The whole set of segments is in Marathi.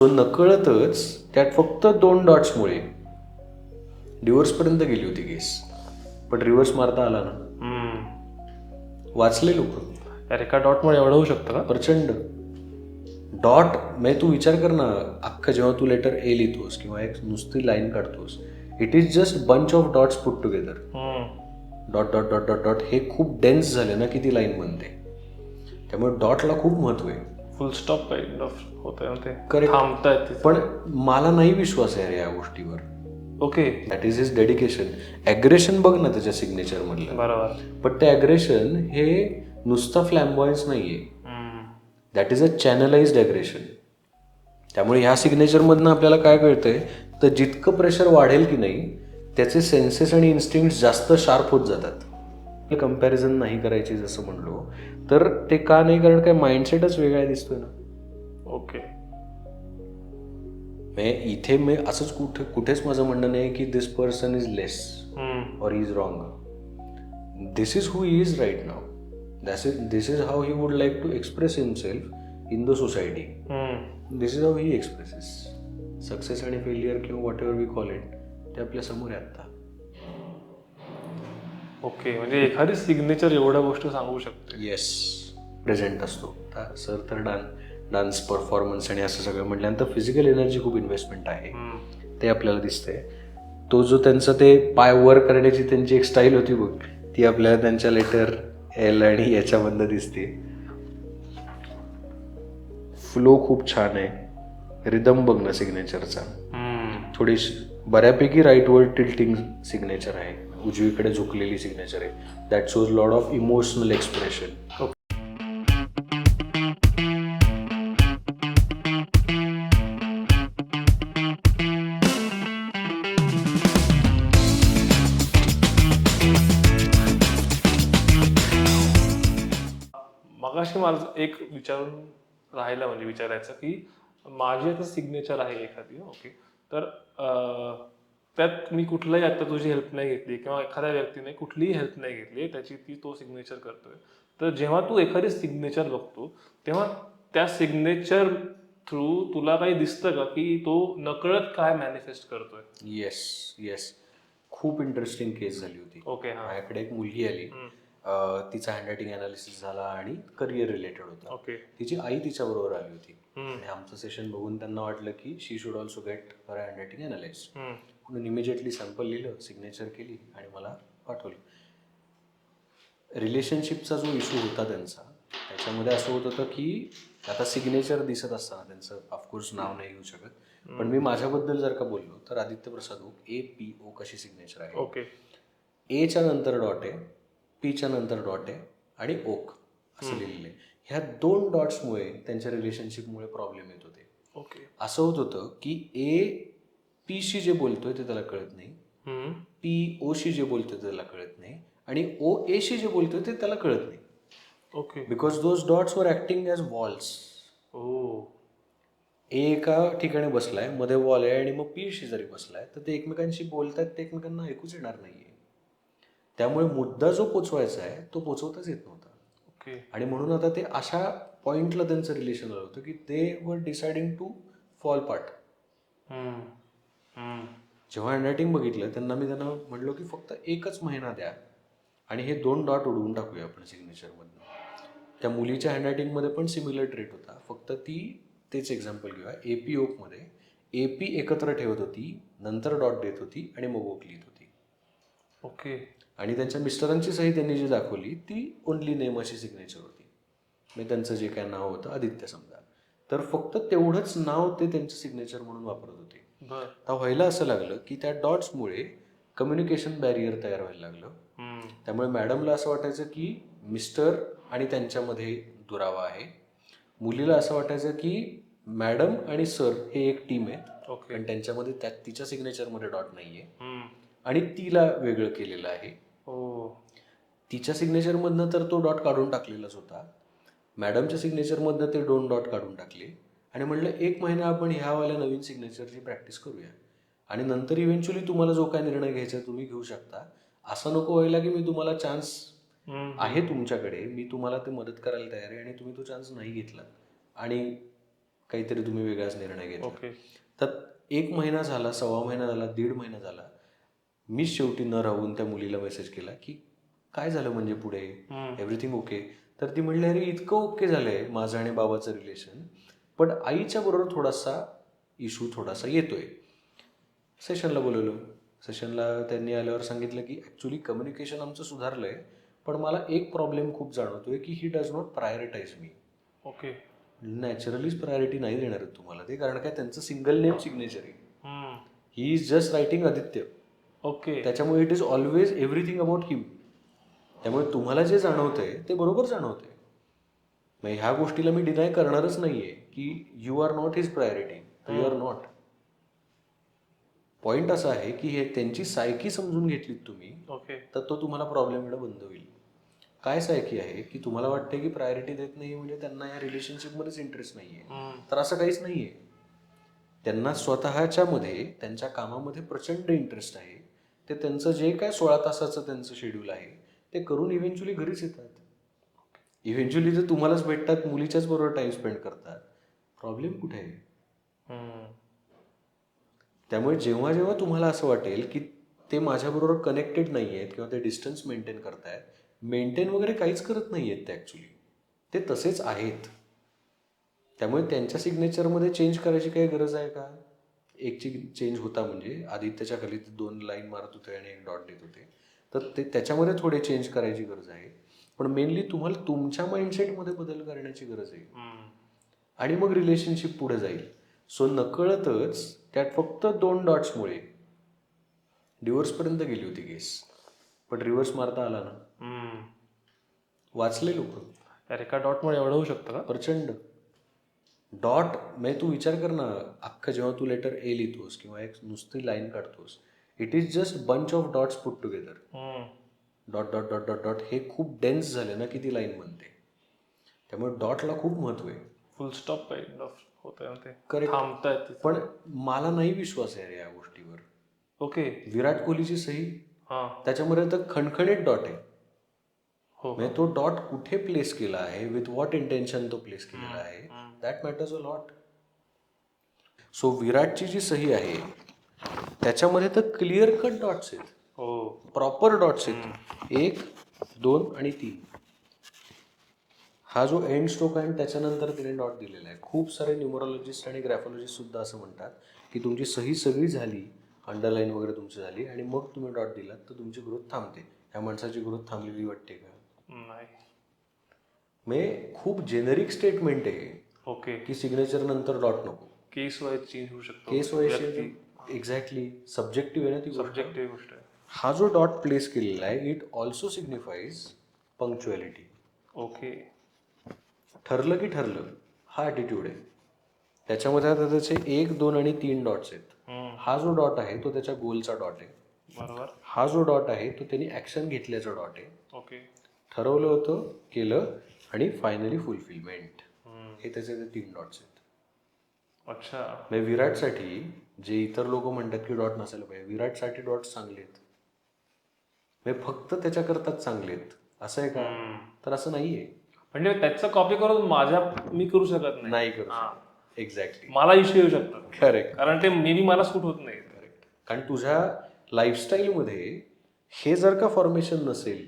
तो नकळतच त्यात फक्त 2 डॉट्समुळे डिवोर्सपर्यंत गेली होती केस, पण रिव्हर्स मारता आला ना. वाचले लोक. यार एका डॉटमुळे एवढं होऊ शकतं का? प्रचंड डॉट. म्हणजे तू विचार कर ना, अख्खं जेव्हा तू लेटर ए लिहितोस किंवा एक नुसती लाईन काढतोस, it is just bunch of dots put together. Dot dot dot dot dot हे खूप डेन्स झाले ना की ती लाईन बनते. त्यामुळे डॉटला खूप महत्व आहे. फुल स्टॉप काइंड ऑफ होत आहे ते. Correct. थांबतायत पण मला नाही विश्वास आहे या गोष्टीवर. Okay, that is his dedication. Aggression बघ ना त्याच्या सिग्नेचर मधलं. बरोबर. पण ते ॲग्रेशन हे नुसतं फ्लॅम्बॉयन्स नाहीये, दॅट इज अ चॅनलाइज्ड ॲग्रेशन. त्यामुळे ह्या सिग्नेचरमधनं आपल्याला काय कळतंय, तर जितकं प्रेशर वाढेल की नाही त्याचे सेन्सेस आणि इन्स्टिंक्ट जास्त शार्प होत जातात. कम्पॅरिझन नाही करायची जसं म्हणलो तर ते का नाही, कारण काय माइंडसेटच वेगळा दिसतोय ना. ओके, इथे मी असंच कुठेच माझं म्हणणं नाही की this person is less or is wrong. This is who is right now. This is how he would like to express himself in the society. This is how he expresses. Success आणि फेलियर किंवा whatever we call it ते आपल्या समोर आहे आता. ओके. म्हणजे एखादी सिग्नेचर एवढ्या गोष्टी सांगू शकते. येस, प्रेझेंट असतो. सर तर डान्स परफॉर्मन्स आणि असं सगळं म्हटल्यानंतर फिजिकल एनर्जी खूप इन्व्हेस्टमेंट आहे, ते आपल्याला दिसतंय. तो जो त्यांचं ते पाय वर करण्याची त्यांची एक स्टाईल होती बघ, ती आपल्याला त्यांच्या लेटर एल आणि याच्यामधनं दिसते. फ्लो खूप छान आहे. रिदम बघ ना सिग्नेचरचा, थोडीशी बऱ्यापैकी राईट वर टिल्टिंग सिग्नेचर आहे, उजवीकडे झुकलेली सिग्नेचर आहे. That shows lot of emotional expression. मगाशी माझं एक विचारून राहिलं, म्हणजे विचारायचं की माझी आता सिग्नेचर आहे एखादी, ओके, तर त्यात मी कुठलाही आता तुझी हेल्प नाही घेतली किंवा एखाद्या व्यक्तीने कुठलीही हेल्प नाही घेतली, त्याची तो सिग्नेचर करतोय. तर जेव्हा तू एखादी सिग्नेचर बघतो तेव्हा त्या सिग्नेचर थ्रू तुला काही दिसतं का की तो नकळत काय मॅनिफेस्ट करतोय? येस येस, खूप इंटरेस्टिंग केस झाली होती. ओके, हा. माझ्याकडे एक मुलगी आली, तिचा हँडरायटिंग अनालिसिस झाला आणि करिअर रिलेटेड होता. ओके. तिची आई तिच्याबरोबर आली होती आणि आमचं सेशन बघून त्यांना वाटलं की she should also get her handwriting analysed. म्हणून इमिजिएटली सॅम्पल लिहिलं, सिग्नेचर केली आणि मला पाठवलं. रिलेशनशिपचा जो इश्यू होता त्यांचा, त्याच्यामध्ये असं होत होतं की आता सिग्नेचर दिसत असताना त्यांचं ऑफकोर्स नाव नाही घेऊ शकत, पण मी माझ्याबद्दल जर का बोललो तर आदित्य प्रसाद ओक, APO कशी सिग्नेचर आहे. ओके. एच्या नंतर डॉट आहे, पीच्या नंतर डॉट आहे आणि ओक असं लिहिलेलं आहे. ह्या 2 डॉट्समुळे त्यांच्या रिलेशनशिपमुळे प्रॉब्लेम येत होते. ओके. असं होत होतं की पीशी जे बोलतोय ते त्याला कळत नाही, POशी जे बोलतोय ते त्याला कळत नाही आणि OAशी जे बोलतोय ते त्याला कळत नाही. ओके. बिकॉज दोज डॉट्स वर ऍक्टिंग ॲज वॉल्स. एका ठिकाणी बसलाय, मध्ये वॉल आहे आणि मग पीशी जरी बसलाय तर ते एकमेकांशी बोलतात, ते एकमेकांना ऐकूच येणार नाहीये. त्यामुळे मुद्दा जो पोचवायचा आहे तो पोचवताच येत नव्हता. ओके. आणि म्हणून आता ते अशा पॉइंटला त्यांचं रिलेशन आलं होतं की दे वर डिसाइडिंग टू फॉल पार्ट. जेव्हा हँडरायटिंग बघितलं त्यांना म्हटलं की फक्त 1च महिना द्या आणि हे 2 डॉट उडवून टाकूया आपण सिग्नेचरमधनं. त्या मुलीच्या हँडरायटिंगमध्ये पण सिमिलर ट्रेट होता, फक्त तेच एक्झाम्पल घेऊया. APOमध्ये AP एकत्र ठेवत होती, नंतर डॉट देत होती आणि मग ओक लिहित होती. ओके. आणि त्यांच्या मिस्टरांची सही त्यांनी जी दाखवली ती ओनली नेम अशी सिग्नेचर होती. म्हणजे त्यांचं जे काय नाव होतं आदित्य समजा, तर फक्त तेवढंच नाव ते त्यांचं सिग्नेचर म्हणून वापरत होते. तर व्हायला असं लागलं की त्या डॉट्समुळे कम्युनिकेशन बॅरियर तयार व्हायला लागलं. त्यामुळे मॅडमला असं वाटायचं की मिस्टर आणि त्यांच्यामध्ये दुरावा आहे. मुलीला असं वाटायचं की मॅडम आणि सर हे एक टीम आहे आणि त्यांच्यामध्ये तिच्या सिग्नेचरमध्ये डॉट नाहीये आणि तिला वेगळं केलेलं आहे. तिच्या सिग्नेचरमधनं तर तो डॉट काढून टाकलेलाच होता, मॅडमच्या सिग्नेचरमधनं ते 2 डॉट काढून टाकले आणि म्हटलं 1 महिना आपण ह्यावाल्या नवीन सिग्नेचरची प्रॅक्टिस करूया आणि नंतर इव्हेंच्युअली तुम्हाला जो काय निर्णय घ्यायचा तुम्ही घेऊ शकता. असं नको व्हायला की मी तुम्हाला चान्स आहे तुमच्याकडे, मी तुम्हाला ते मदत करायला तयार आहे आणि तुम्ही तो चान्स नाही घेतला आणि काहीतरी तुम्ही वेगळाच निर्णय घेतला. ओके. तर 1 महिना झाला, 1.25 महिना झाला, 1.5 महिना झाला, मी शेवटी न राहून त्या मुलीला मेसेज केला की काय झालं म्हणजे पुढे, एव्हरीथिंग ओके. तर ती म्हणली, अरे इतकं ओके झालंय माझं आणि बाबाचं रिलेशन, पण आईच्या बरोबर थोडासा इशू थोडासा येतोय. सेशनला बोलवलं. सेशनला त्यांनी आल्यावर सांगितलं की ॲक्च्युली कम्युनिकेशन आमचं सुधारलंय, पण मला एक प्रॉब्लेम खूप जाणवतोय की he does not prioritise me. Okay. नॅचरलीच प्रायोरिटी नाही देणार आहेत तुम्हाला ते, कारण काय त्यांचं सिंगल नेम सिग्नेचर आहे. He is just writing Aditya. Okay. त्याच्यामुळे it is always everything about him. त्यामुळे तुम्हाला जे जाणवतंय ते बरोबर जाणवतंय. मग ह्या गोष्टीला मी डिनाय करणारच नाहीये की you are not his priority, तर यू आर नॉट. पॉईंट असा आहे की हे त्यांची सायकी समजून घेतलीत तुम्ही, ओके. तर तो तुम्हाला प्रॉब्लेम येणं बंद होईल. काय सायकी आहे की तुम्हाला वाटतं की प्रायोरिटी देत नाही म्हणजे त्यांना या रिलेशनशिपमध्येच इंटरेस्ट नाहीये, तर असं काहीच नाहीये. त्यांना स्वतःच्या मध्ये त्यांच्या कामामध्ये प्रचंड इंटरेस्ट आहे. ते त्यांचं जे काय 16 तासाचं त्यांचं शेड्यूल आहे ते करून इव्हेंच्युअली घरीच येतात. इव्हेंच्युअली ते तुम्हालाच भेटतात, मुलीच्याच बरोबर टाइम स्पेंड करतात. प्रॉब्लेम कुठे आहे? त्यामुळे जेव्हा जेव्हा तुम्हाला असं वाटेल की ते माझ्याबरोबर कनेक्टेड नाही आहेत किंवा ते डिस्टन्स मेंटेन करतायत, मेंटेन वगैरे काहीच करत नाही आहेत ते ॲक्च्युली, ते तसेच आहेत. त्यामुळे त्यांच्या सिग्नेचरमध्ये चेंज करायची काही गरज आहे का? एकची चेंज होता म्हणजे आदित्यच्या खाली 2 लाईन मारत होते आणि 1 डॉट देत होते, तर ते त्याच्यामध्ये थोडे चेंज करायची गरज आहे. पण मेनली तुम्हाला तुमच्या माइंडसेटमध्ये बदल करण्याची गरज आहे, आणि मग रिलेशनशिप पुढे जाईल. सो नकळतच त्यात फक्त 2 डॉट्समुळे डिवोर्सपर्यंत गेली होती केस, पण रिव्हर्स मारता आला ना. वाचले लोक. यार एका डॉटमुळे एवढं होऊ शकतं का? प्रचंड. डॉट म्हणजे तू विचार कर ना, अख्खं जेव्हा तू लेटर ए लिहितोस किंवा एक नुसती लाईन काढतोस, it is just bunch of dots put together. Dot dot dot dot dot हे खूप डेन्स झाले ना की ती लाईन बनते. त्यामुळे डॉटला खूप महत्व आहे. फुल स्टॉप काइंड ऑफ होतं ते. करेक्ट. थांबतायत. पण मला नाही विश्वास आहे रे या गोष्टीवर. ओके. विराट कोहलीची सही, हां. त्याच्यामध्ये तर खणखणीत डॉट आहे. हो. म्हणजे तो डॉट कुठे प्लेस केला आहे, विथ व्हॉट इंटेन्शन तो प्लेस केलेला आहे, that matters a lot. So विराटची जी सही आहे त्याच्यामध्ये तर क्लिअर कट डॉट्स आहेत. हो. प्रॉपर डॉट्स आहेत. 1, 2 आणि 3. हा जो एंड स्ट्रोक आहे त्याच्यानंतर तिने डॉट दिलेला आहे. खूप सारे न्यूमरोलॉजिस्ट आणि ग्राफोलॉजिस्ट सुद्धा असं म्हणतात की तुमची सही सगळी झाली, अंडरलाईन वगैरे तुमची झाली आणि मग तुम्ही डॉट दिलात तर तुमची ग्रोथ थांबते. ह्या माणसाची ग्रोथ थांबलेली वाटते का? नाही. म्हणजे खूप जेनेरिक स्टेटमेंट आहे. ओके. की सिग्नेचर नंतर डॉट नको. केस वाईज चेंज होऊ शकतो. केस वाईज एक्झॅक्टली सब्जेक्टिव्ह आहे ना ती सब्जेक्टिव्ह गोष्ट आहे. हा जो डॉट प्लेस केलेला आहे it also signifies punctuality. Okay. ठरलं की ठरलं, हा ॲटिट्यूड आहे. त्याच्यामध्ये आता त्याचे 1, 2 आणि 3 डॉट्स आहेत. हा जो डॉट आहे तो त्याच्या गोलचा डॉट आहे. बरोबर. हा जो डॉट आहे तो त्यांनी ॲक्शन घेतल्याचा डॉट आहे. ओके. ठरवलं होतं, केलं आणि फायनली फुलफिलमेंट, हे त्याचे ते 3 डॉट्स आहेत. अच्छा. म्हणजे विराटसाठी जे इतर लोक म्हणतात की डॉट नसायला पाहिजे, विराटसाठी डॉट्स चांगले आहेत. म्हणजे फक्त त्याच्याकरताच चांगले आहेत असं आहे का? तर असं नाहीये. म्हणजे त्याचं कॉपी करून मी करू शकत नाही करू शकत. एक्झॅक्टली. मला इश्यू येऊ शकतात. करेक्ट. कारण ते नेहमी मला सूट होत नाही. करेक्ट. कारण तुझ्या लाईफस्टाईलमध्ये हे जर का फॉर्मेशन नसेल,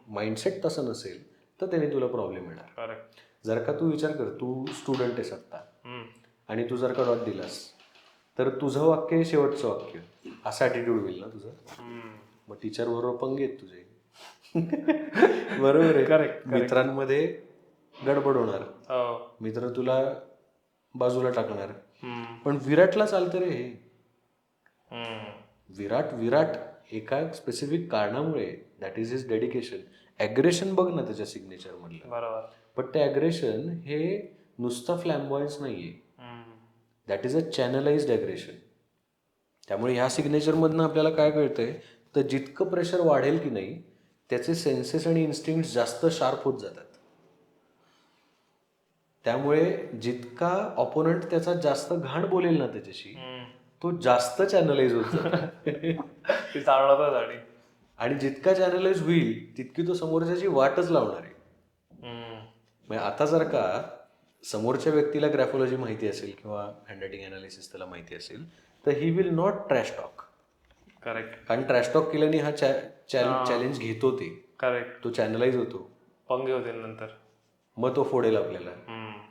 माइंडसेट तसं नसेल, तर त्याने तुला प्रॉब्लेम येणार. करेक्ट. जर का तू विचार कर, तू स्टुडंट आहेस आत्ता आणि तू जर का डॉट दिलास तर तुझं वाक्य शेवटचं वाक्य असं ॲटिट्यूड होईल ना तुझं. मग टीचर बरोबर पंगे आहेत तुझे. बरोबर आहे. करेक्ट. मित्रांमध्ये गडबड होणार, हो. मित्र तुला बाजूला टाकणार. पण विराटला चालतं रे हे. विराट एका स्पेसिफिक कारणामुळे, that is his dedication. Aggression बघ ना त्याच्या सिग्नेचर मधलं. बरोबर. पण ते ॲग्रेशन हे नुसतं फ्लॅम्बॉयन्स नाहीये, दॅट इज अ चॅनलाइज्ड ॲग्रेशन. त्यामुळे ह्या सिग्नेचरमधनं आपल्याला काय कळतंय, तर जितकं प्रेशर वाढेल की नाही त्याचे सेन्सेस आणि इन्स्टिंक्ट जास्त शार्प होत जातात. त्यामुळे जितका ऑपोनंट त्याचा जास्त घाण बोलेल ना त्याच्याशी, तो जास्त चॅनलाइज होत जातो. आणि जितका चॅनलाइज होईल तितकी तो समोरच्याची वाटच लावणार आहे. म्हणजे आता जर का समोरच्या व्यक्तीला ग्रॅफोलॉजी माहिती असेल किंवा हँडरायटिंग अनालिसिस त्याला माहिती असेल तर he will not trash talk. Correct. कारण ट्रॅश टॉक केल्याने हा चॅलेंज घेतो ते, करेक्ट. तो चॅनलाइज होतो, पंगे होते नंतर, मग तो फोडेल आपल्याला.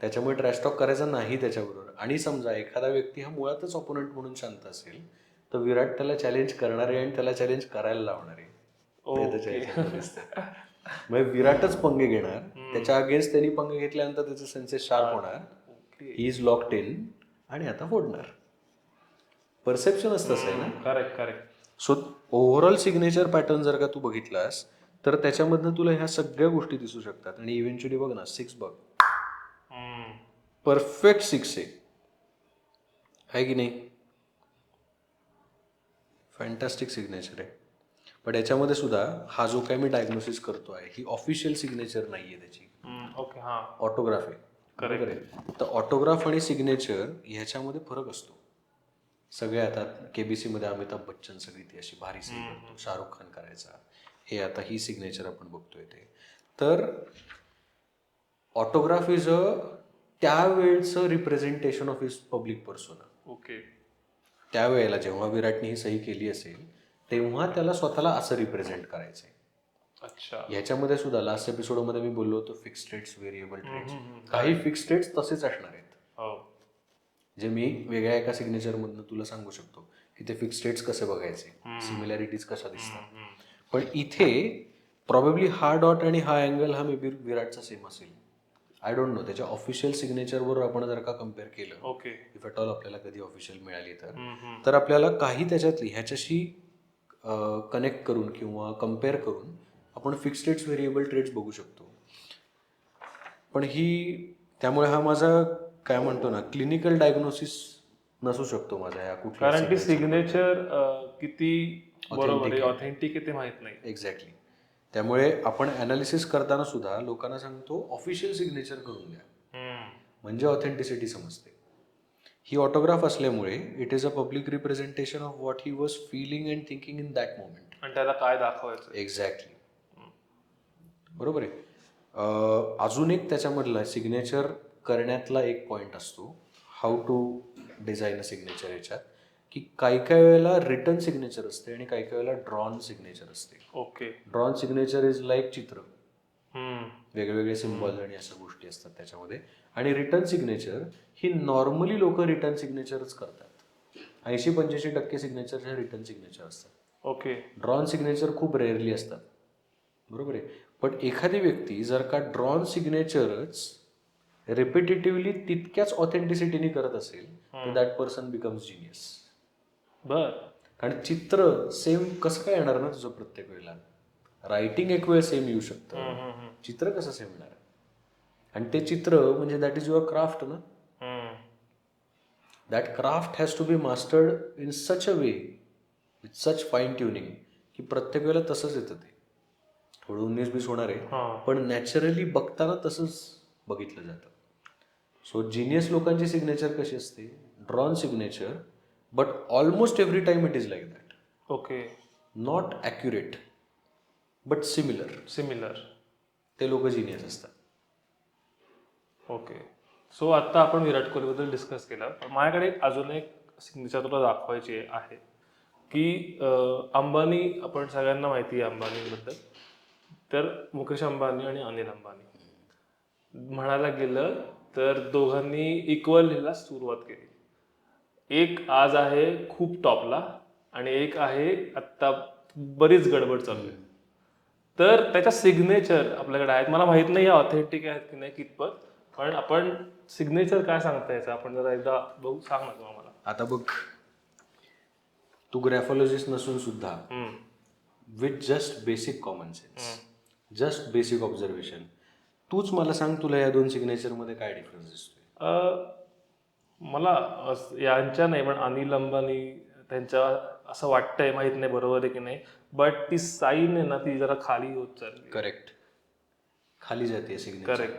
त्याच्यामुळे ट्रॅश टॉक करायचा नाही त्याच्याबरोबर. आणि समजा एखादा व्यक्ती हा मुळातच ऑपोनंट म्हणून शांत असेल तर विराट त्याला चॅलेंज करणार आहे आणि त्याला चॅलेंज करायला लावणार आहे. ते त्याच्या ह्याच्यामध्ये दिसतं. मग विराटच पंगे घेणार, त्याच्या अगेन्स्ट त्यांनी पंगे घेतल्यानंतर त्याचे सेन्सेस शार्प होणार, ही इज लॉक्ड इन आणि आता फोडणार. परसेप्शनच तसं आहे ना. Correct correct. So overall signature pattern जर का तू बघितलास तर त्याच्यामधनं तुला ह्या सगळ्या गोष्टी दिसू शकतात. आणि इव्हेंच्युअली बघ ना, 6 बघ, परफेक्ट 6 आहे की नाही. फॅन्टॅस्टिक सिग्नेचर आहे. पण याच्यामध्ये सुद्धा हा जो काय मी डायग्नोसिस करतो आहे ही ऑफिशियल सिग्नेचर नाही आहे त्याची. ओके. हां. ऑटोग्राफ आहे. बरोबर आहे. तर ऑटोग्राफ आणि सिग्नेचर ह्याच्यामध्ये फरक असतो. सगळे आता KBC मध्ये अमिताभ बच्चन सगळी ती अशी भारी सही करतो, शाहरुख खान करायचा, हे आता ही सिग्नेचर आपण बघतोय ते. तर ऑटोग्राफ इज त्यावेळचं representation of his public persona. Okay. त्यावेळेला जेव्हा विराटने ही सही केली असेल तेव्हा त्याला स्वतःला असं रिप्रेझेंट करायचंय. अच्छा. ह्याच्यामध्ये सुद्धा लास्ट एपिसोडमध्ये मी बोललो होतो फिक्स ट्रेट्स, व्हेरिएबल ट्रेट्स. काही फिक्स ट्रेट्स तसेच असणार आहेत, जे मी वेगळ्या एका सिग्नेचर मधनं तुला सांगू शकतो की ते फिक्स ट्रेट्स कसे बघायचे, सिमिलॅरिटीज कशा दिसतात. पण इथे प्रॉबेबली हा डॉट आणि हा अँगल हा मे बी विराटचा सेम असेल. I don't know. त्याच्या ऑफिशियल सिग्नेचरवर आपण जर का कम्पेअर केलं, ओके. इफ ॲट ऑल आपल्याला कधी ऑफिशियल मिळाली तर आपल्याला काही त्याच्यातली ह्याच्याशी कनेक्ट करून किंवा कम्पेअर करून आपण फिक्स ट्रेट्स, व्हेरिएबल ट्रेट्स बघू शकतो. पण त्यामुळे हा माझा काय म्हणतो ना, क्लिनिकल डायग्नोसिस नसू शकतो माझा या कुठल्या. कारण की सिग्नेचर किती बरोबर आहे, ऑथेंटिक आहे ते माहित नाही. एक्झॅक्टली. त्यामुळे आपण अनालिसिस करताना सुद्धा लोकांना सांगतो ऑफिशियल सिग्नेचर करून द्या, म्हणजे ऑथेंटिसिटी समजते. ही ऑटोग्राफ असल्यामुळे it is a public representation of what he was feeling and thinking in that moment. आणि त्याला काय दाखवायचं. एक्झॅक्टली. बरोबर आहे. अजून एक त्याच्यामधला सिग्नेचर करण्यातला एक पॉईंट असतो, how to design a signature. याच्यात की काही वेळेला रिटर्न सिग्नेचर असते आणि काही वेळेला ड्रॉन सिग्नेचर असते. Okay. Drawn signature is like चित्र, वेगवेगळे सिम्बॉल्स आणि अशा गोष्टी असतात त्याच्यामध्ये. आणि रिटर्न सिग्नेचर ही नॉर्मली लोक रिटर्न सिग्नेचरच करतात. 80-85% सिग्नेचर हे रिटर्न सिग्नेचर असतात. ओके. ड्रॉन सिग्नेचर खूप रेअरली असतात. बरोबर आहे. पण एखादी व्यक्ती जर का ड्रॉन सिग्नेचरच रिपिटेटिव्हली तितक्याच ऑथेंटिसिटीने करत असेल तर दॅट पर्सन बिकम्स जिनियस. बर. कारण चित्र सेम कसं काय येणार ना तुझं प्रत्येक वेळेला. रायटिंग एक वेळ सेम येऊ शकतं, चित्र कसं सेम येणार. आणि ते चित्र म्हणजे दॅट इज युअर क्राफ्ट ना. That craft has to be mastered in such a way with such fine tuning की प्रत्येक वेळेला तसंच येतं. ते थोडं 19-20 होणार आहे पण नॅचरली बघताना तसंच बघितलं जातं. सो जिनियस लोकांची सिग्नेचर कशी असते, drawn signature, but almost every time it is like that. Okay. Not accurate but similar. ते लोक जिनियस असतात. ओके. सो आता आपण विराट कोहलीबद्दल डिस्कस केलं, पण माझ्याकडे अजून एक सिग्नेचर तुला दाखवायची आहे की अंबानी, आपण सगळ्यांना माहिती आहे अंबानीबद्दल. तर मुकेश अंबानी आणि अनिल अंबानी म्हणायला गेलं तर दोघांनी इक्वल ह्याला सुरुवात केली. एक आज आहे खूप टॉपला आणि एक आहे आत्ता बरीच गडबड चालू आहे. तर त्याच्या सिग्नेचर आपल्याकडे आहेत. मला माहित नाही ऑथेंटिक आहेत की नाही कितपत, पण आपण सिग्नेचर काय सांगता याचं आपण जरा एकदा बघू, सांग ना तू आम्हाला. आता बघ, तू ग्रॅफॉलॉजिस्ट नसून सुद्धा with just basic common sense, just basic observation, तूच मला सांग तुला या दोन सिग्नेचरमध्ये काय डिफरन्स दिसतोय. मला यांच्या नाही पण अनिल अंबानी त्यांच्या असं वाटतंय, माहित नाही बरोबर आहे की नाही, बट ती साईन आहे ना ती जरा खाली होत चालली. करेक्ट, खाली जाते सिग्नेचर. करेक्ट.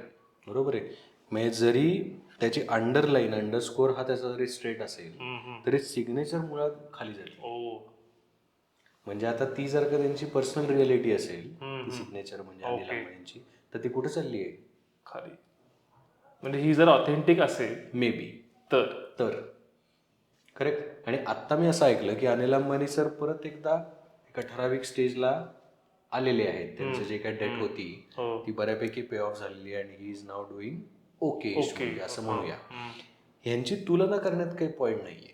बरोबर आहे. म्हणजे जरी त्याची अंडरलाईन अंडरस्कोर हा त्याचा जरी स्ट्रेट असेल तरी सिग्नेचर मुळात खाली जाते. म्हणजे आता ती जर का त्यांची पर्सनल रिअलिटी असेल ती सिग्नेचर म्हणजे अनिल अंबानींची, तर ती कुठे चालली आहे, खाली. म्हणजे ही जर ऑथेंटिक असेल मे बी तर तर करेक्ट. आणि आत्ता मी असं ऐकलं की अनिल अंबानी सर परत एकदा एका ठराविक स्टेजला आलेले आहेत. त्यांचं जे काय डेट होती हो. ती बऱ्यापैकी पे ऑफ झालेली आहे आणि he is now doing okay okay. असं म्हणूया. ह्यांची तुलना करण्यात काही पॉईंट नाहीये,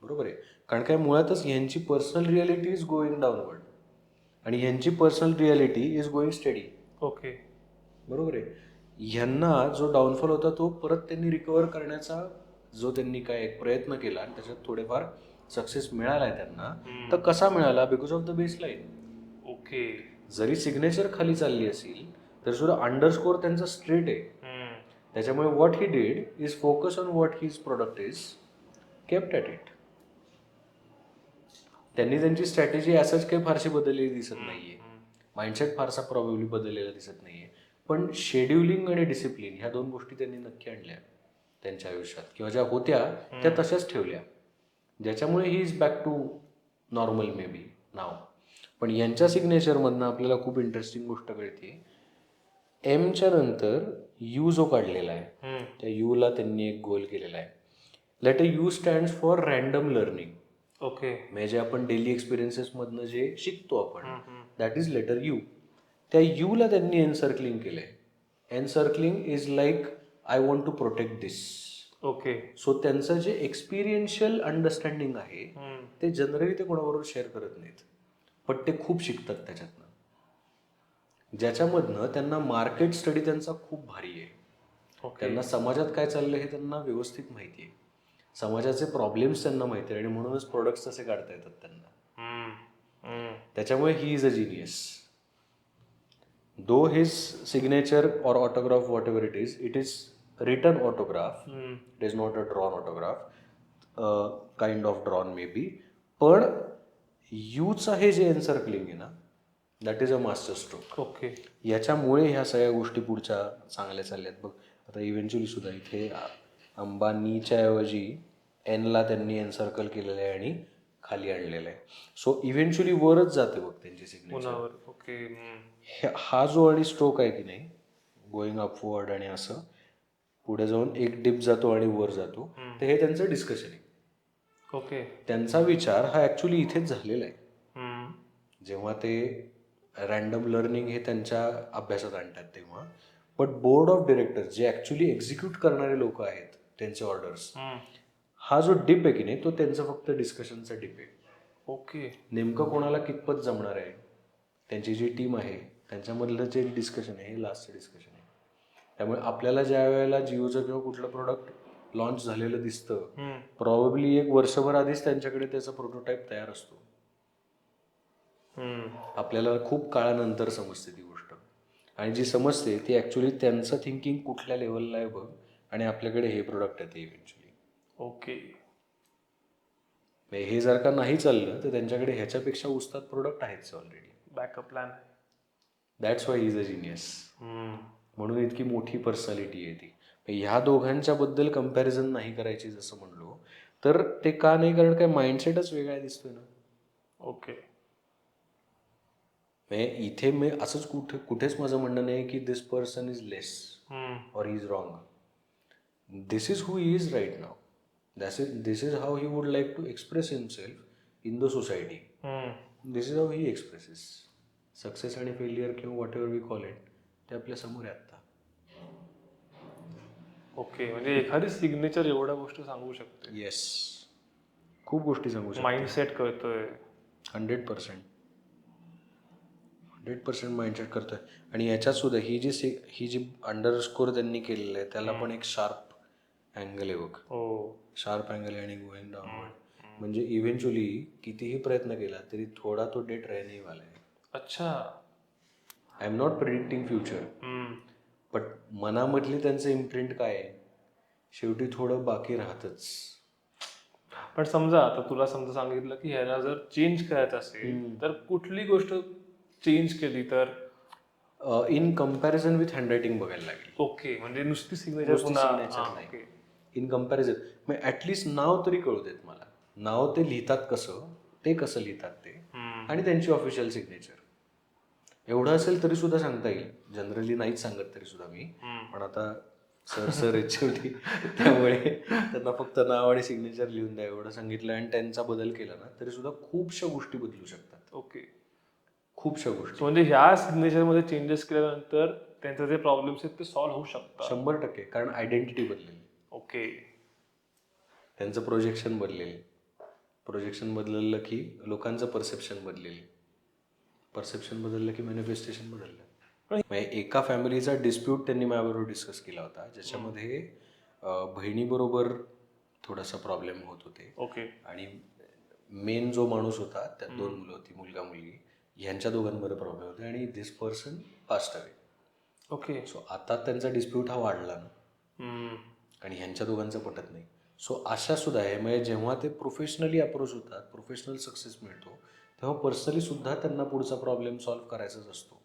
बरोबर आहे. कारण काय मुळातच ह्यांची personal reality is going downward आणि ह्यांची personal reality is going study. Okay. बरोबर आहे. ह्यांना जो डाऊनफॉल होता तो परत त्यांनी रिकवर करण्याचा जो त्यांनी काय एक प्रयत्न केला आणि त्याच्यात थोडेफार सक्सेस मिळाला आहे त्यांना. तर कसा मिळाला? Because of the base line. Okay. जरी सिग्नेचर खाली चालली असेल तर सुद्धा अंडरस्कोर त्यांचा स्ट्रेट आहे. त्याच्यामुळे what he did is focus on what his product is, kept at it. त्यांनी त्यांची स्ट्रॅटेजी असंच काही फारशी बदललेली दिसत नाहीये. माइंडसेट फारसा प्रॉब्लेमली बदललेला दिसत नाहीये. पण शेड्युलिंग आणि डिसिप्लिन ह्या 2 गोष्टी त्यांनी नक्की आणल्या त्यांच्या आयुष्यात, किंवा ज्या होत्या त्या तशाच ठेवल्या, ज्याच्यामुळे he is back to normal maybe now. पण यांच्या सिग्नेचरमधनं आपल्याला खूप इंटरेस्टिंग गोष्ट कळते. एमच्या नंतर यू जो काढलेला आहे त्या यूला त्यांनी एक गोल केलेला आहे. Let a U stand for random learning. Okay. म्हणजे जे आपण डेली एक्सपिरियन्सेसमधनं जे शिकतो आपण, दॅट इज लेटर यू. त्या यूला त्यांनी एनसर्कलिंग केलंय. Encircling is like I want to protect this. Okay. So त्यांचं जे एक्सपिरियन्शियल अंडरस्टँडिंग आहे ते जनरली ते कोणाबरोबर शेअर करत नाहीत, पण ते खूप शिकतात त्याच्यातनं, ज्याच्यामधनं त्यांना मार्केट स्टडी त्यांचा खूप भारी आहे. त्यांना समाजात काय चाललं हे त्यांना व्यवस्थित माहिती आहे. समाजाचे प्रॉब्लेम्स त्यांना माहिती आहे आणि म्हणूनच प्रोडक्ट्स तसे काढता येतात त्यांना. त्याच्यामुळे he is a genius. Though his signature और autograph whatever it is written autograph, it is not a drawn autograph, kind of drawn maybe. पण यूचं हे जे एनसर्कलिंग आहे ना, that is a master stroke. Okay. याच्यामुळे ह्या सगळ्या गोष्टी पुढच्या चांगल्या चालल्यात बघ. आता इव्हेंच्युअली सुद्धा इथे अंबानीच्या ऐवजी एनला त्यांनी एनसर्कल केलेलं आहे आणि खाली आणलेलं आहे. सो इव्हेंच्युअली वरच जाते बघ त्यांची सिग्नेचर. ओके. हा जो आणि स्ट्रोक आहे की नाही, गोईंग अपवर्ड आणि असं पुढे जाऊन एक डिप जातो आणि वर जातो, तर हे त्यांचं डिस्कशन आहे. ओके. त्यांचा विचार हा ॲक्च्युली इथेच झालेला आहे. जेव्हा ते रँडम लर्निंग हे त्यांच्या अभ्यासात आणतात तेव्हा. बट बोर्ड ऑफ डिरेक्टर्स जे ॲक्च्युली एक्झिक्यूट करणारे लोक आहेत त्यांचे ऑर्डर्स, हा जो डिप आहे की नाही तो त्यांचा फक्त डिस्कशनचा डिप आहे. ओके. नेमकं कोणाला कितपत जमणार आहे, त्यांची जी टीम आहे त्यांच्यामधलं जे डिस्कशन आहे हे लास्टचं डिस्कशन आहे. त्यामुळे आपल्याला ज्या वेळेला जिओचं किंवा कुठलं प्रोडक्ट लॉन्च झालेलं दिसतं, प्रॉबेबली 1 वर्षभर आधीच त्यांच्याकडे त्याचा प्रोटोटाईप तयार असतो. आपल्याला खूप काळानंतर समजते ती गोष्ट, आणि जी समजते ती ॲक्च्युली त्यांचं थिंकिंग कुठल्या लेवलला आहे बघ, आणि आपल्याकडे हे प्रोडक्ट येते इव्हेंच्युअली. ओके. हे जर का नाही चाललं तर त्यांच्याकडे ह्याच्यापेक्षा उस्ताद प्रोडक्ट आहेच already. Backup plan. That's why is a genius. म्हणून इतकी मोठी पर्सनॅलिटी आहे ती. ह्या दोघांच्या बद्दल कम्पॅरिझन नाही करायची जसं म्हणलो तर ते का नाही, कारण काय माइंडसेटच वेगळा दिसतोय ना. ओके. इथे मी असंच कुठेच माझं म्हणणं नाही की this person is less or he is wrong. This is who he is right now. This is how he would like to express himself in the society. This is how he expresses. Success आणि फेलियर किंवा whatever we call it ते आपल्या समोर आहे आता. ओके. म्हणजे एखादी सिग्नेचर एवढ्या गोष्टी सांगू शकते. येस, खूप गोष्टी सांगू शकतो. माइंडसेट कळतोय. 100% माइंडसेट करतोय. आणि याच्यात सुद्धा ही जी अंडरस्कोर त्यांनी केलेलं आहे त्याला पण एक शार्प अँगल आहे बघ. शार्प अँगल आहे आणि गोइंग डाऊनवर्ड. म्हणजे इव्हेंच्युअली कितीही प्रयत्न केला तरी थोडा तो डेट राहणे वाला आहे. अच्छा. I am not predicting future, but मनामधली त्यांचं इम्प्रिंट काय आहे, शेवटी थोडं बाकी राहतच. पण समजा आता तुला सांगितलं की ह्याला जर चेंज करायचं असेल तर कुठली गोष्ट चेंज केली तर? इन कम्पॅरिझन विथ हँडरायटिंग बघायला लागेल. ओके. म्हणजे नुसती सिग्नेचर नाही, इन कम्पॅरिझन. मग ॲटलिस्ट नाव तरी कळू देत मला. नाव ते लिहितात कसं, ते कसं लिहितात ते, आणि त्यांची ऑफिशियल सिग्नेचर. एवढं असेल तरी सुद्धा सांगता येईल. जनरली नाहीच सांगत तरी सुद्धा मी, पण आता सर आहेत शेवटी, त्यामुळे त्यांना फक्त नाव आणि सिग्नेचर लिहून द्या एवढं सांगितलं आणि त्यांचा बदल केला ना तरी सुद्धा खूपशा गोष्टी बदलू शकतात. ओके. खूपशा गोष्टी. म्हणजे ह्या सिग्नेचर मध्ये चेंजेस केल्यानंतर त्यांचे जे प्रॉब्लेम्स आहेत ते सॉल्व्ह होऊ शकतात. 100%. कारण आयडेंटिटी बदलेली, ओके. त्यांचं प्रोजेक्शन बदलेल, प्रोजेक्शन बदललं की लोकांचं परसेप्शन बदलेल, परसेप्शन बदललं की मॅनिफेस्टेशन बदललं. म्हणजे एका फॅमिलीचा डिस्प्यूट त्यांनी माझ्याबरोबर डिस्कस केला होता ज्याच्यामध्ये बहिणीबरोबर थोडासा प्रॉब्लेम होत होते. ओके. आणि मेन जो माणूस होता त्यात 2 मुलं होती, मुलगा मुलगी, ह्यांच्या दोघांमध्ये प्रॉब्लेम होते आणि this person passed away. Okay. So आता त्यांचा डिस्प्यूट हा वाढला ना आणि ह्यांच्या दोघांचं पटत नाही. सो अशा सुद्धा आहे. म्हणजे जेव्हा ते प्रोफेशनली अप्रोच होतात, प्रोफेशनल सक्सेस मिळतो, तेव्हा पर्सनली सुद्धा त्यांना पुढचा प्रॉब्लेम सॉल्व्ह करायचाच असतो.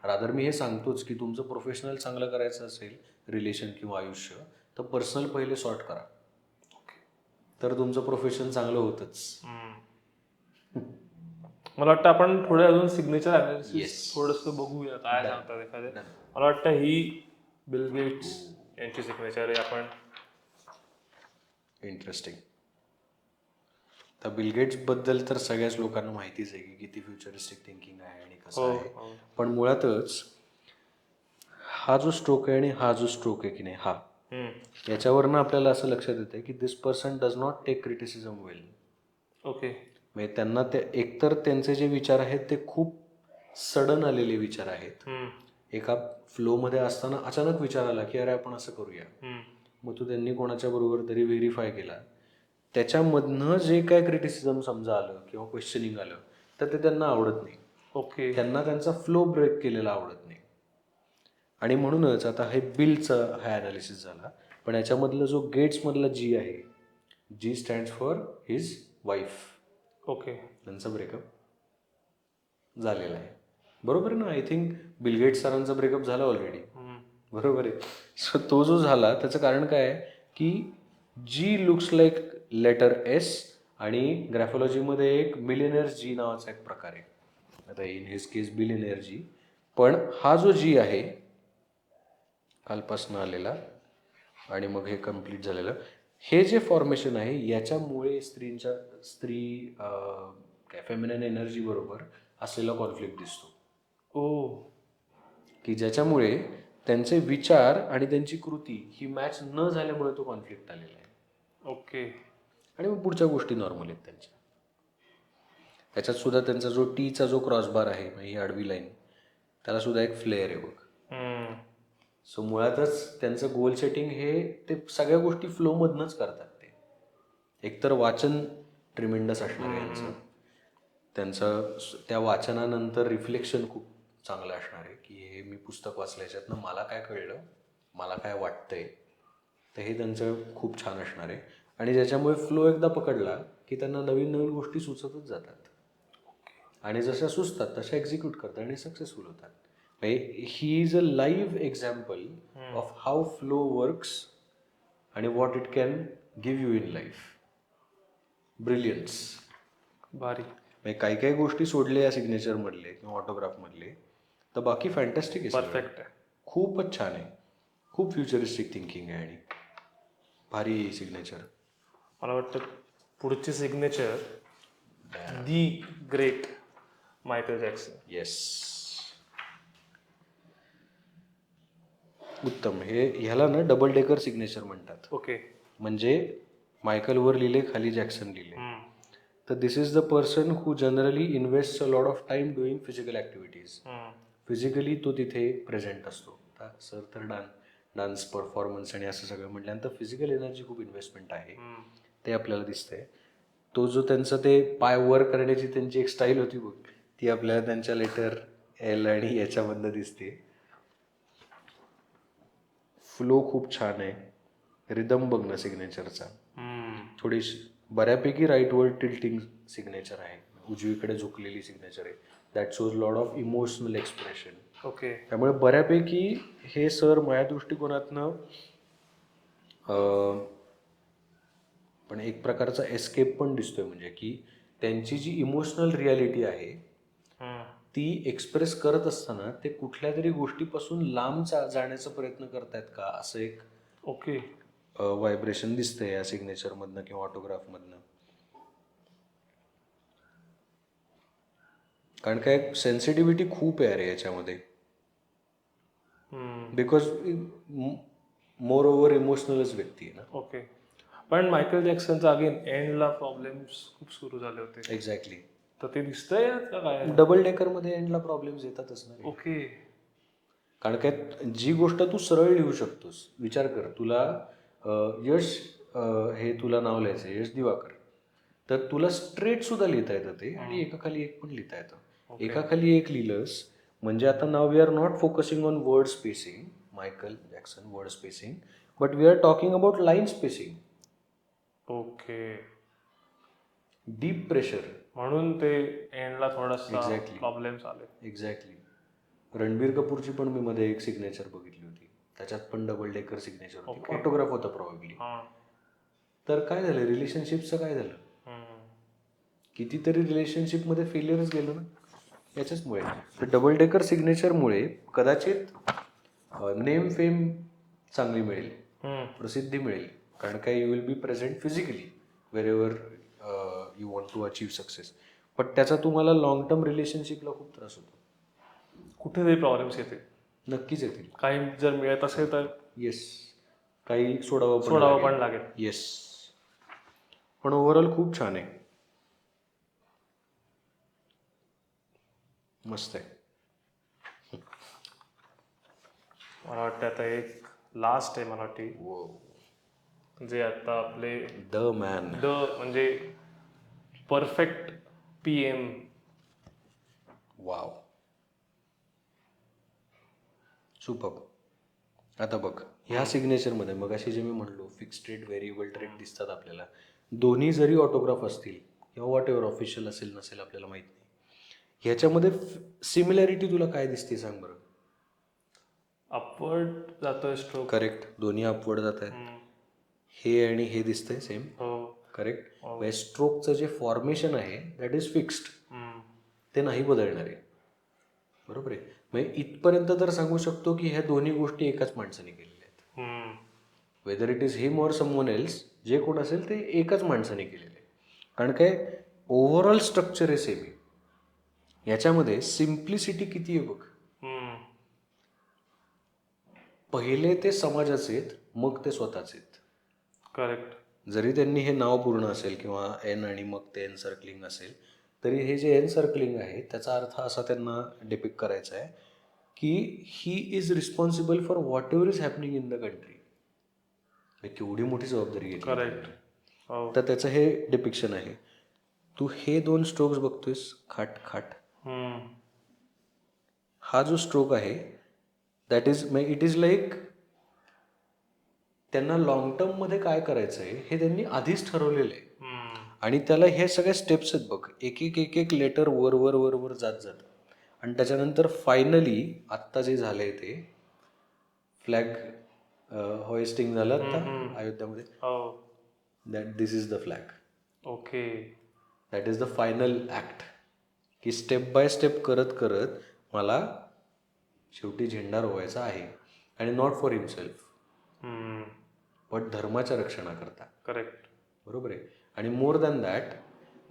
रादर मी हे सांगतोच की तुमचं प्रोफेशनल चांगलं करायचं असेल रिलेशन किंवा आयुष्य तर पर्सनल पहिले सॉर्ट करा, तर तुमचं प्रोफेशन चांगलं होतच. मला वाटतं आपण थोडे अजून सिग्नेचर अनालिसिस Yes. थोडंसं बघूया काय सांगतात एखादे. मला वाटतं ही बिल गेट्स यांची सिग्नेचर आहे. आपण इंटरेस्टिंग. तर बिल गेट्स बद्दल तर सगळ्याच लोकांना माहितीच आहे की किती फ्युचरिस्टिक थिंकिंग आहे आणि कसं आहे. पण मुळातच हा जो स्ट्रोक आहे आणि हा जो स्ट्रोक आहे की नाही हा, याच्यावरनं आपल्याला असं लक्षात येतं की this person does not take criticism well. Okay. म्हणजे त्यांना ते एकतर त्यांचे जे विचार आहेत ते खूप सडन आलेले विचार आहेत. एका फ्लोमध्ये असताना अचानक विचार आला की अरे आपण असं करूया, मग तो त्यांनी कोणाच्या बरोबर तरी व्हेरीफाय केला, त्याच्यामधनं जे काय क्रिटिसिझम समजा आलं किंवा क्वेश्चनिंग आलं तर ते त्यांना आवडत नाही. ओके. त्यांना त्यांचा फ्लो ब्रेक केलेला आवडत नाही. आणि म्हणूनच आता हे बिलचं हा ॲनालिसिस झाला, पण याच्यामधलं जो गेट्समधला जी आहे, G stands for his wife. Okay. त्यांचा ब्रेकअप झालेला आहे. बरोबर ना? आय थिंक बिल गेट्स सरांचा ब्रेकअप झाला ऑलरेडी. बरोबर आहे. सो तो जो झाला त्याचं कारण काय आहे की जी लुक्स लाईक लेटर एस आणि ग्रॅफोलॉजीमध्ये एक मिलियनेअर्स जी नावाचा एक प्रकार आहे. आता इन हिज केस बिलियनेअर जी, पण हा जो जी आहे कालपासनं आलेला आणि मग हे कम्प्लीट झालेलं, हे जे फॉर्मेशन आहे याच्यामुळे स्त्री काय फेमिनिन एनर्जी बरोबर असलेला कॉन्फ्लिक्ट दिसतो. की ज्याच्यामुळे त्यांचे विचार आणि त्यांची कृती ही मॅच न झाल्यामुळे तो कॉन्फ्लिक्ट आलेला आहे. ओके. आणि मग पुढच्या गोष्टी नॉर्मल आहेत त्यांच्या. त्याच्यात सुद्धा त्यांचा जो टीचा जो क्रॉसबार आहे, ही आडवी लाईन, त्याला सुद्धा एक फ्लेअर आहे बघ. सो मुळातच त्यांचं गोल सेटिंग हे ते सगळ्या गोष्टी फ्लोमधनंच करतात. ते एकतर वाचन ट्रिमेंडस असणार आहे यांचं, त्यांचं त्या वाचनानंतर रिफ्लेक्शन खूप चांगलं असणार आहे की हे मी पुस्तक वाचलं, याच्यातनं मला काय कळलं, मला काय वाटतंय, तर हे त्यांचं खूप छान असणार आहे. आणि ज्याच्यामुळे फ्लो एकदा पकडला की त्यांना नवीन नवीन गोष्टी सुचतच जातात आणि जशा सुचतात तशा एक्झिक्यूट करतात आणि सक्सेसफुल होतात. He is a live example of how flow works आणि what it can give you in life. Brilliance. भारी. काही काही गोष्टी सोडले या सिग्नेचर मधले किंवा ऑटोग्राफ मधले तर बाकी फॅन्टॅस्टिक आहे. परफेक्ट आहे. खूपच छान आहे. खूप फ्युचरिस्टिक थिंकिंग आहे आणि भारी सिग्नेचर. मला वाटतं पुढची signature the great Michael Jackson. Yes. उत्तम. ह्याला ना डबल डेकर सिग्नेचर म्हणतात. ओके. म्हणजे मायकलवर लिहिले, खाली जॅक्सन लिहिले. तर this is the person who generally invest a lot of time doing physical activities. Physically तो तिथे प्रेझेंट असतो. सर तर डान्स परफॉर्मन्स आणि असं सगळं म्हटल्यानंतर फिजिकल एनर्जी खूप इन्व्हेस्टमेंट आहे ते आपल्याला दिसतंय. तो जो त्यांचं ते पाय वर करण्याची त्यांची एक स्टाईल होती बघ, ती आपल्याला त्यांच्या लेटर एल आणि याच्यामधनं दिसते. फ्लो खूप छान आहे. रिदम बघ ना सिग्नेचरचा, थोडीशी बऱ्यापैकी राईटवर टिल्टिंग सिग्नेचर आहे, उजवीकडे झुकलेली सिग्नेचर आहे. That shows lot of emotional expression. Okay. त्यामुळे बऱ्यापैकी हे सर माझ्या दृष्टिकोनातनं पण एक प्रकारचा एस्केप पण दिसतोय. म्हणजे की त्यांची जी इमोशनल रियालिटी आहे ती एक्सप्रेस करत असताना ते कुठल्या तरी गोष्टीपासून लांब जाण्याचा प्रयत्न करतायत का, असं एक ओके. व्हायब्रेशन दिसतंय या सिग्नेचरमधनं किंवा ऑटोग्राफमधनं. कारण काय सेन्सिटिव्हिटी खूप आहे रे याच्यामध्ये. बिकॉज मोर ओव्हर इमोशनलच व्यक्ती आहे ना. ओके. पण मायकल जॅक्सनचा अगेन एंडला प्रॉब्लेम्स खूप सुरू झाले होते. एक्झॅक्टली. तर ते दिसतंय का काय? डबल डेकरमध्ये एंडला प्रॉब्लेम्स येतातच ना रे. ओके. कारण काय जी गोष्ट तू सरळ लिहू शकतोस, विचार कर, तुला यश हे तुला नाव लिहायचं यश दिवाकर, तर तुला स्ट्रेट सुद्धा लिहिता येतं ते आणि एकाखाली एक पण लिहिता येतं. एकाखाली एक लिहिलंस म्हणजे आता नाव we are not focusing on word spacing, Michael Jackson word spacing, but we are talking about line spacing. Okay. Deep pressure. म्हणून ते एंडला थोडासा Exactly. प्रॉब्लेम्स आले. एक्झॅक्टली. रणबीर कपूरची पण मी मध्ये एक सिग्नेचर बघितली होती, त्याच्यात पण डबल डेकर सिग्नेचर होती, ऑटोग्राफ होता प्रॉब्ली. तर काय झालं रिलेशनशिपचं, काय झालं, कितीतरी रिलेशनशिपमध्ये फेलियरच गेलो ना याच्याचमुळे. तर डबल डेकर सिग्नेचरमुळे कदाचित नेम फेम चांगली मिळेल, प्रसिद्धी मिळेल, कारण काय you will be present physically wherever you want to achieve success. But त्याचा तुम्हाला लॉंग टर्म रिलेशनशिपला खूप त्रास होतो. कुठेतरी प्रॉब्लेम्स येते. नक्कीच येतील. काही जर मिळत असेल तर येस, काही सोडावं पण लागेल. येस, पण ओव्हरऑल खूप छान आहे, मस्त आहे. मला वाटतं आता एक लास्ट आहे मला वाटते, जे आता आपले द मॅन, म्हणजे परफेक्ट PM. Wow, super. आता बघ ह्या सिग्नेचरमध्ये मग अशी जे मी म्हणलो फिक्स्ड ट्रेट, व्हेरिएबल ट्रेट दिसतात आपल्याला. दोन्ही जरी ऑटोग्राफ असतील किंवा वॉट एव्हर ऑफिशियल असेल नसेल आपल्याला माहित नाही, ह्याच्यामध्ये सिमिलॅरिटी तुला काय दिसते सांग बरं. अपवर्ड जातोय स्ट्रोक. करेक्ट, दोन्ही अपवर्ड जात आहेत. हे आणि हे दिसतंय सेम. करेक्ट. स्ट्रोकचं जे फॉर्मेशन आहे दॅट इज फिक्स्ड, ते नाही बदलणार आहे. बरोबर आहे. म्हणजे इथपर्यंत तर सांगू शकतो की ह्या दोन्ही गोष्टी एकाच माणसाने केलेल्या आहेत. Whether it is him or someone else, जे कोण असेल ते एकाच माणसाने केलेलं आहे. कारण काय ओव्हरऑल स्ट्रक्चर आहे सेम. याच्यामध्ये सिम्प्लिसिटी किती आहे बघ. पहिले ते समाजाचे आहेत, मग ते स्वतःचे आहेत. करेक्ट. जरी त्यांनी हे नाव पूर्ण असेल किंवा एन आणि मग ते एन सर्कलिंग असेल, तरी हे जे एन सर्कलिंग आहे त्याचा अर्थ असा त्यांना डिपिक्ट करायचा आहे की he is responsible for what ever is happening in the country. केवढी मोठी जबाबदारी घेतली. करेक्ट. तर त्याचं हे डिपिक्शन आहे. तू हे दोन स्ट्रोक्स बघतोयस, खाट खाट. हा जो स्ट्रोक आहे that is it is like त्यांना लॉंग टर्ममध्ये काय करायचं आहे हे त्यांनी आधीच ठरवलेलं आहे. आणि त्याला हे सगळ्या स्टेप्स आहेत बघ, एक एक एक एक लेटर वर वर वर वर जात जात, आणि त्याच्यानंतर फायनली आत्ता जे झालंय ते फ्लॅग होइस्टिंग झालं आता अयोध्यामध्ये. That this is the flag. Okay. That is the final act, की स्टेप बाय स्टेप करत करत मला शेवटी झेंडा रोवायचा आहे. आणि नॉट फॉर हिमसेल्फ, बट धर्माच्या रक्षणाकरता. करेक्ट. बरोबर आहे. आणि मोर दॅन दॅट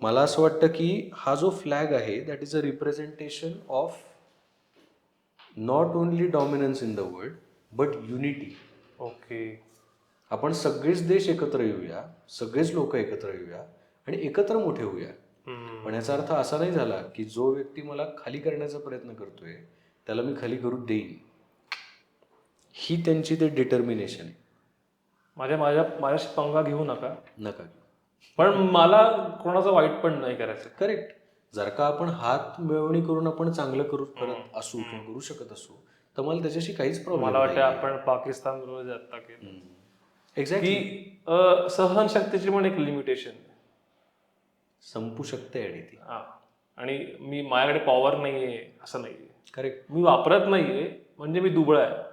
मला असं वाटतं की हा जो फ्लॅग आहे that is a representation of not only dominance in the world but unity. Okay. आपण सगळेच देश एकत्र येऊया, सगळेच लोक एकत्र येऊया आणि एकत्र मोठे होऊया. पण याचा अर्थ असा नाही झाला की जो व्यक्ती मला खाली करण्याचा प्रयत्न करतोय त्याला मी खाली करू देईन. ही त्यांची ते डिटर्मिनेशन आहे. माझ्याशी पंगा घेऊ नका, नका. पण मला कोणाचं वाईट पण नाही करायचं. करेक्ट. जर का आपण हात मिळवणी करून आपण चांगलं करत असू किंवा करू शकत असू तर मला त्याच्याशी काहीच प्रॉब्लेम मला नाही. वाटतं आपण पाकिस्तान बरोबर आता केलं एक्झॅक्टली. की सहनशक्तीची पण एक लिमिटेशन संपू शकते आणि ती. आणि माझ्याकडे पॉवर नाहीये असं नाहीये. करेक्ट. मी वापरत नाहीये म्हणजे मी दुबळा आहे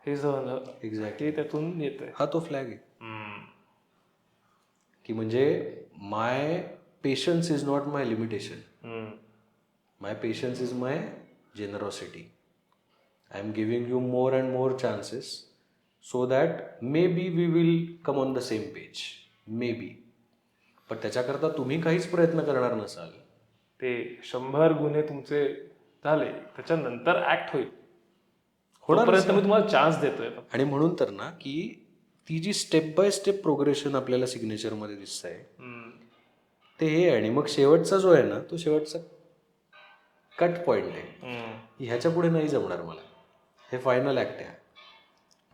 हे सहन. एक्झॅक्टली. त्यातून येतंय. हा तो फ्लॅग आहे की म्हणजे my patience is not my limitation, my patience is my generosity. I am giving you more and more chances so that maybe we will come on the same page, maybe. पण त्याच्याकरता तुम्ही काहीच प्रयत्न करणार नसाल. ते 100 गुन्हे तुमचे झाले त्याच्यानंतर ऍक्ट होईल, होणारच तोपर्यंत ना. मी तुम्हाला चान्स देतोय. आणि म्हणून तर ना की ती जी स्टेप बाय स्टेप प्रोग्रेशन आपल्याला सिग्नेचरमध्ये दिसत आहे ते हे आहे. आणि मग शेवटचा जो आहे ना तो शेवटचा कट पॉइंट आहे. ह्याच्या पुढे नाही जमणार मला, हे फायनल ऍक्ट आहे.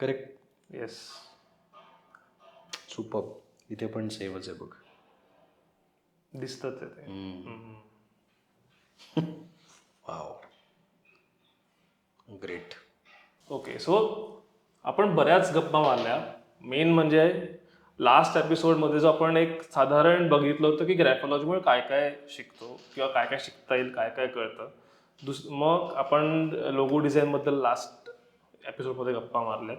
करेक्ट. येस. सुपर. इथे पण सेमच आहे बघ. दिसतच आहे ते. Wow, great. ओके, सो आपण बऱ्याच गप्पा मारल्या. मेन म्हणजे लास्ट एपिसोडमध्ये जो आपण एक साधारण बघितलं होतं की ग्रॅफोलॉजीमुळे काय काय शिकतो किंवा काय काय शिकता येईल, काय काय कळतं. मग आपण लोगो डिझाईनबद्दल लास्ट एपिसोडमध्ये गप्पा मारल्या.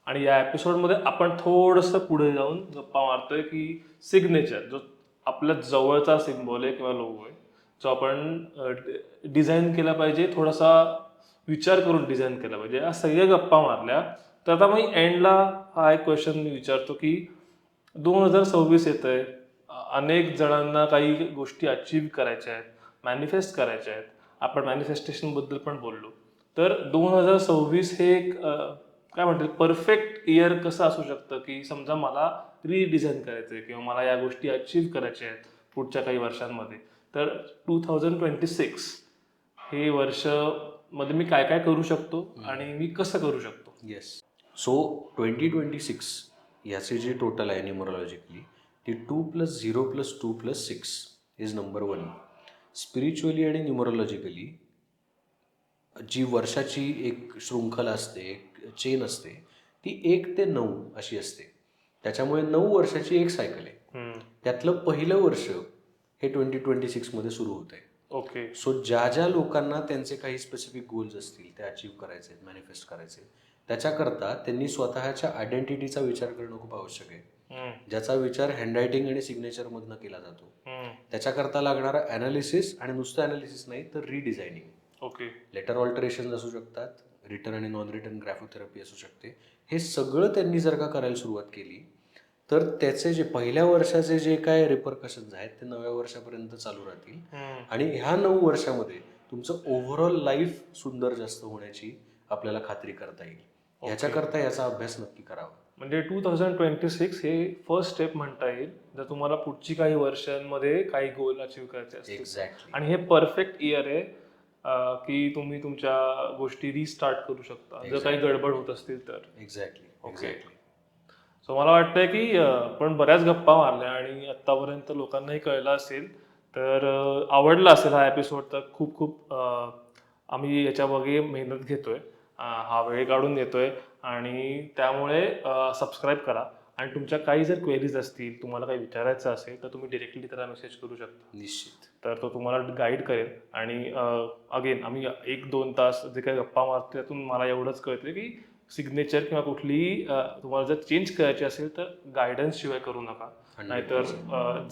आणि या एपिसोडमध्ये आपण थोडंसं पुढे जाऊन गप्पा मारतोय की सिग्नेचर जो आपल्या जवळचा सिम्बॉल आहे किंवा लोगो आहे, जो आपण डिझाईन केला पाहिजे, थोडासा विचार करून डिझाईन केला पाहिजे. या सगळ्या गप्पा मारल्या. तर आता मी एंडला हा एक क्वेश्चन मी विचारतो की 2026 येत आहे, अनेक जणांना काही गोष्टी अचीव्ह करायच्या आहेत, मॅनिफेस्ट करायच्या आहेत. आपण मॅनिफेस्टेशनबद्दल पण बोललो. तर 2026 हे एक काय म्हणतात परफेक्ट इयर कसं असू शकतं की समजा मला रिडिझाईन करायचं आहे किंवा मला या गोष्टी अचीव्ह करायच्या आहेत पुढच्या काही वर्षांमध्ये. तर 2026 हे वर्ष मध्ये मी काय काय करू शकतो आणि मी कसं करू शकतो. येस. सो 2026 ह्याचे जे टोटल आहे न्यूमरोलॉजिकली ती 2+0+2+6 इज नंबर 1. स्पिरिच्युअली आणि न्यूमरोलॉजिकली जी वर्षाची एक शृंखला असते, एक चेन असते, ती 1 ते 9 अशी असते. त्याच्यामुळे 9 वर्षाची एक सायकल आहे. त्यातलं पहिलं वर्ष हे 2026 मध्ये सुरू होत आहे. ओके. सो ज्या ज्या लोकांना त्यांचे काही स्पेसिफिक गोल्स असतील ते अचीव्ह करायचे, मॅनिफेस्ट करायचे, त्याच्याकरता त्यांनी स्वतःच्या आयडेंटिटीचा विचार करणं खूप आवश्यक आहे. ज्याचा विचार हँडरायटिंग आणि सिग्नेचरमधनं केला जातो. त्याच्याकरता लागणारा अनालिसिस, आणि नुसतं अनालिसिस नाही तर रिडिझायनिंग. ओके. लेटर ऑल्टरेशन असू शकतात, रिटर्न आणि नॉन रिटर्न ग्राफोथेरपी असू शकते. हे सगळं त्यांनी जर का करायला सुरुवात केली तर त्याचे जे पहिल्या वर्षाचे जे काय रिपरकशन्स आहेत ते 9व्या वर्षापर्यंत चालू राहतील. आणि ह्या 9 वर्षामध्ये तुमचं ओव्हरऑल लाईफ सुंदर जास्त होण्याची आपल्याला खात्री करता येईल. ह्याच्याकरता याचा अभ्यास नक्की करावा. म्हणजे 2026 हे फर्स्ट स्टेप म्हणता येईल जर तुम्हाला पुढची काही वर्षांमध्ये काही गोल अचीव्ह करायचे असतील. एक्झॅक्टली. आणि हे परफेक्ट इयर आहे की तुम्ही तुमच्या गोष्टी रिस्टार्ट करू शकता जर काही गडबड होत असतील तर. एक्झॅक्टली. ओके. सो मला वाटतंय की आपण बऱ्याच गप्पा मारल्या आणि आत्तापर्यंत लोकांनाही कळलं असेल. तर आवडला असेल हा एपिसोड तर खूप खूप आम्ही याच्या मागे मेहनत घेतोय, हा वेळ काढून येतोय. आणि त्यामुळे सबस्क्राईब करा. आणि तुमच्या काही जर क्वेरीज असतील, तुम्हाला काही विचारायचं असेल तर तुम्ही डिरेक्टली त्याला मेसेज करू शकता. निश्चित. तर तो तुम्हाला गाईड करेल. आणि अगेन आम्ही 1-2 तास जे काही गप्पा मारतो त्यातून मला एवढंच कळतं की सिग्नेचर किंवा कुठलीही तुम्हाला जर चेंज करायची असेल तर गायडन्स शिवाय करू नका. नाहीतर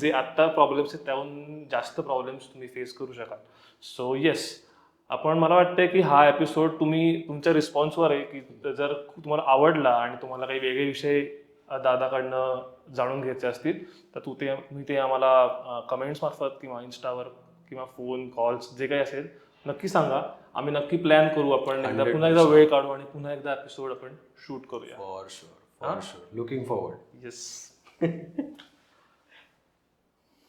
जे आत्ता प्रॉब्लेम्स आहेत त्याहून जास्त प्रॉब्लेम्स तुम्ही फेस करू शकाल. सो येस, आपण मला वाटतंय की हा एपिसोड तुम्ही तुमच्या रिस्पॉन्सवर आहे की जर तुम्हाला आवडला आणि तुम्हाला काही वेगळे विषय दादाकडनं जाणून घ्यायचे असतील तर तुम्ही ते आम्हाला कमेंट्स मार्फत किंवा इन्स्टावर किंवा फोन कॉल्स जे काही असेल नक्की सांगा. आम्ही नक्की प्लॅन करू, आपण एकदा पुन्हा एकदा वेळ काढू आणि पुन्हा एकदा एपिसोड आपण शूट करूया. For sure. Looking forward. Yes.